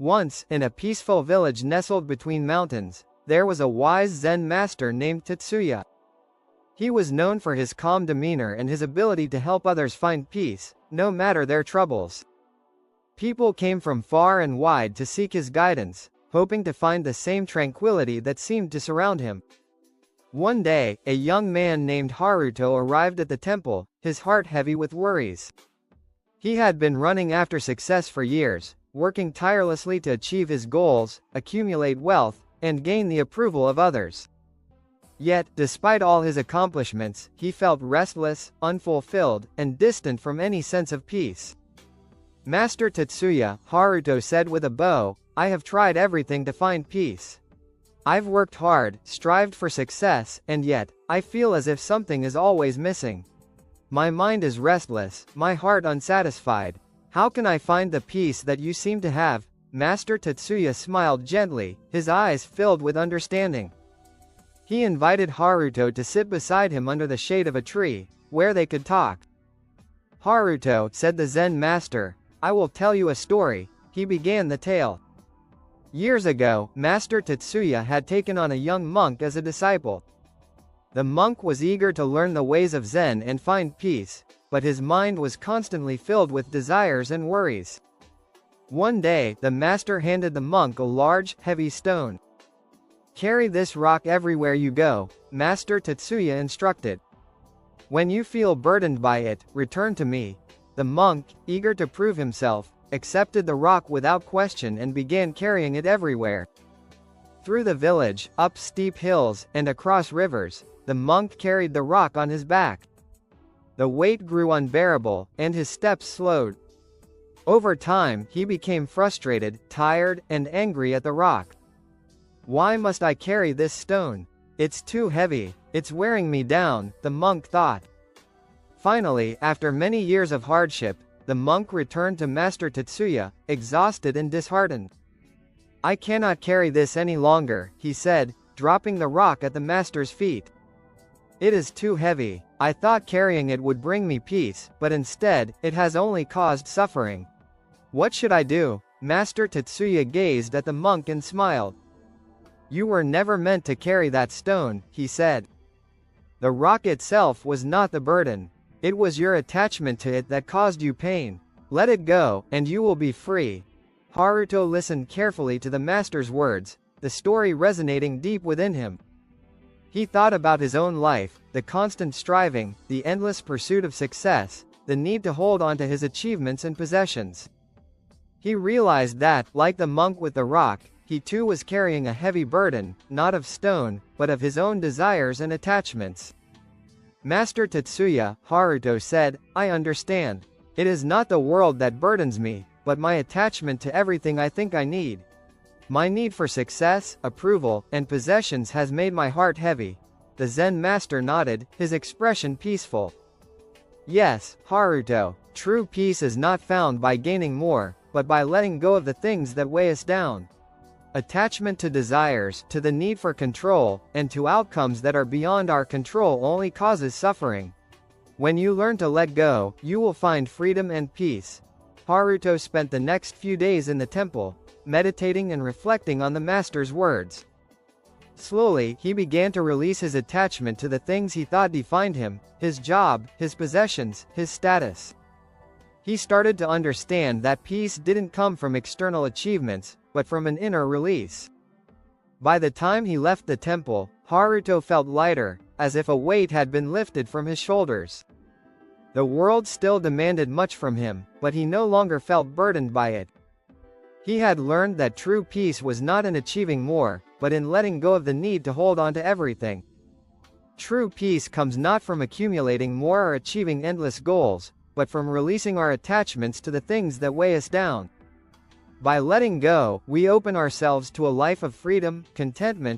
Once, in a peaceful village nestled between mountains, there was a wise Zen master named Tetsuya. He was known for his calm demeanor and his ability to help others find peace, no matter their troubles. People came from far and wide to seek his guidance, hoping to find the same tranquility that seemed to surround him. One day, a young man named Haruto arrived at the temple, his heart heavy with worries. He had been running after success for years, working tirelessly to achieve his goals, accumulate wealth, and gain the approval of others. Yet, despite all his accomplishments, he felt restless, unfulfilled, and distant from any sense of peace. "Master Tetsuya," Haruto said with a bow, "I have tried everything to find peace. I've worked hard, strived for success, and yet, I feel as if something is always missing. My mind is restless, my heart unsatisfied. How can I find the peace that you seem to have?" Master Tetsuya smiled gently, his eyes filled with understanding. He invited Haruto to sit beside him under the shade of a tree, where they could talk. "Haruto," said the Zen master, "I will tell you a story." He began the tale. Years ago, Master Tetsuya had taken on a young monk as a disciple. The monk was eager to learn the ways of Zen and find peace, but his mind was constantly filled with desires and worries. One day, the master handed the monk a large, heavy stone. "Carry this rock everywhere you go," Master Tetsuya instructed. "When you feel burdened by it, return to me." The monk, eager to prove himself, accepted the rock without question and began carrying it everywhere. Through the village, up steep hills, and across rivers, the monk carried the rock on his back. The weight grew unbearable, and his steps slowed. Over time, he became frustrated, tired, and angry at the rock. "Why must I carry this stone? It's too heavy, it's wearing me down," the monk thought. Finally, after many years of hardship, the monk returned to Master Tetsuya, exhausted and disheartened. "I cannot carry this any longer," he said, dropping the rock at the master's feet. "It is too heavy. I thought carrying it would bring me peace, but instead, it has only caused suffering. What should I do?" Master Tetsuya gazed at the monk and smiled. "You were never meant to carry that stone," he said. "The rock itself was not the burden. It was your attachment to it that caused you pain. Let it go, and you will be free." Haruto listened carefully to the master's words, the story resonating deep within him. He thought about his own life, the constant striving, the endless pursuit of success, the need to hold on to his achievements and possessions. He realized that, like the monk with the rock, he too was carrying a heavy burden, not of stone, but of his own desires and attachments. "Master Tetsuya," Haruto said, "I understand. It is not the world that burdens me, but my attachment to everything I think I need. My need for success, approval, and possessions has made my heart heavy." The Zen master nodded, his expression peaceful. "Yes, Haruto, true peace is not found by gaining more, but by letting go of the things that weigh us down. Attachment to desires, to the need for control, and to outcomes that are beyond our control only causes suffering. When you learn to let go, you will find freedom and peace." Haruto spent the next few days in the temple, meditating and reflecting on the master's words. Slowly, he began to release his attachment to the things he thought defined him, his job, his possessions, his status. He started to understand that peace didn't come from external achievements, but from an inner release. By the time he left the temple, Haruto felt lighter, as if a weight had been lifted from his shoulders. The world still demanded much from him, but he no longer felt burdened by it. He had learned that true peace was not in achieving more, but in letting go of the need to hold on to everything. True peace comes not from accumulating more or achieving endless goals, but from releasing our attachments to the things that weigh us down. By letting go, we open ourselves to a life of freedom, contentment,